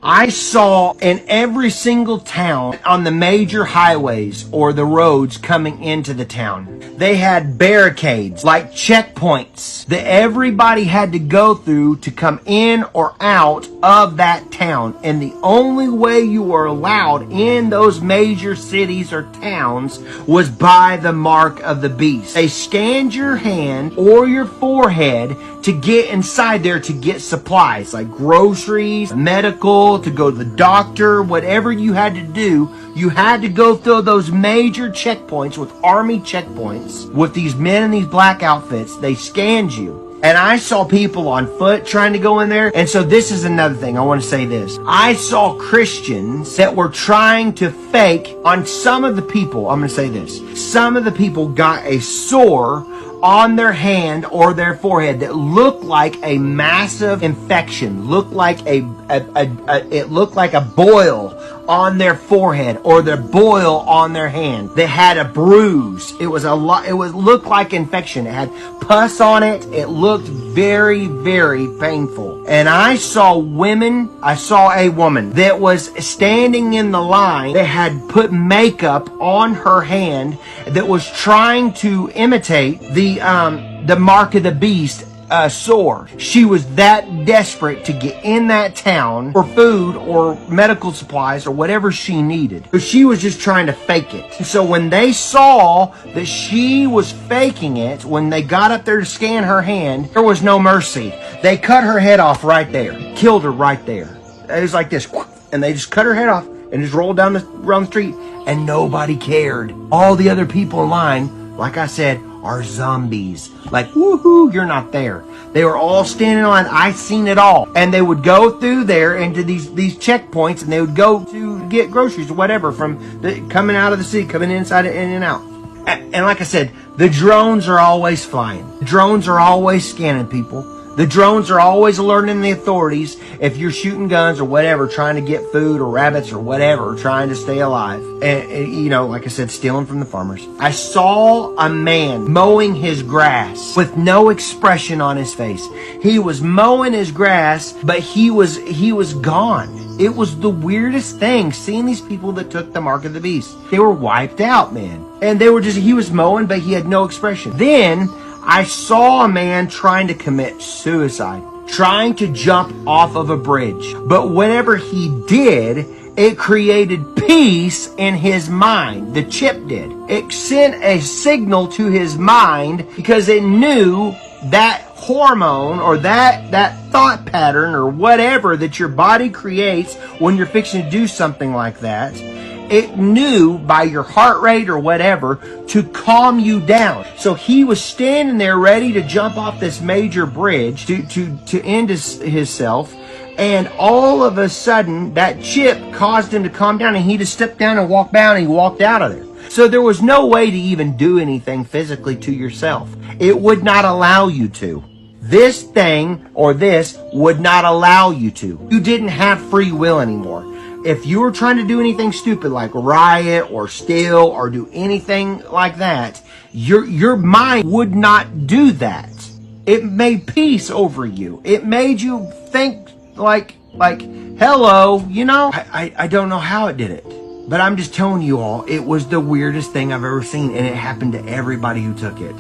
I saw in every single town on the major highways or the roads coming into the town, they had barricades like checkpoints that everybody had to go through to come in or out of that town. And the only way you were allowed in those major cities or towns was by the mark of the beast. They scanned your hand or your forehead to get inside there to get supplies like groceries, medical, to go to the doctor, whatever you had to do. You had to go through those major checkpoints with army checkpoints with these men in these black outfits. They scanned you. And I saw people on foot trying to go in there. And so this is another thing. I want to say this. I saw Christians that were trying to fake on some of the people. I'm going to say this. Some of the people got a sore on their hand or their forehead that looked like a massive infection, looked like it looked like a boil on their forehead or the boil on their hand. They had a bruise. It was looked like infection. It had pus on it. It looked very, very painful. And I saw a woman that was standing in the line that had put makeup on her hand that was trying to imitate the mark of the beast sore. She was that desperate to get in that town for food or medical supplies or whatever she needed. So she was just trying to fake it. So when they saw that she was faking it, when they got up there to scan her hand, there was no mercy. They cut her head off right there. Killed her right there. It was like this. And they just cut her head off and just rolled around the street. And nobody cared. All the other people in line, like I said, are zombies. Like, woohoo, you're not there. They were all standing in line. I seen it all. And they would go through there into these checkpoints, and they would go to get groceries or whatever from coming out of the city, coming inside and in and out. And like I said, the drones are always flying. The drones are always scanning people. The drones are always alerting the authorities if you're shooting guns or whatever, trying to get food or rabbits or whatever, trying to stay alive. And you know, like I said, stealing from the farmers. I saw a man mowing his grass with no expression on his face. He was mowing his grass, but he was gone. It was the weirdest thing, seeing these people that took the mark of the beast. They were wiped out, man. And he was mowing, but he had no expression. Then I saw a man trying to commit suicide, trying to jump off of a bridge. But whenever he did, it created peace in his mind. The chip did. It sent a signal to his mind because it knew that hormone or that thought pattern or whatever that your body creates when you're fixing to do something like that. It knew by your heart rate or whatever to calm you down. So he was standing there ready to jump off this major bridge to end himself. And all of a sudden, that chip caused him to calm down, and he just stepped down and walked down, and he walked out of there. So there was no way to even do anything physically to yourself. It would not allow you to. This thing or this would not allow you to. You didn't have free will anymore. If you were trying to do anything stupid like riot or steal or do anything like that, your mind would not do that. It made peace over you. It made you think like hello, you know? I don't know how it did it. But I'm just telling you all, it was the weirdest thing I've ever seen, and it happened to everybody who took it.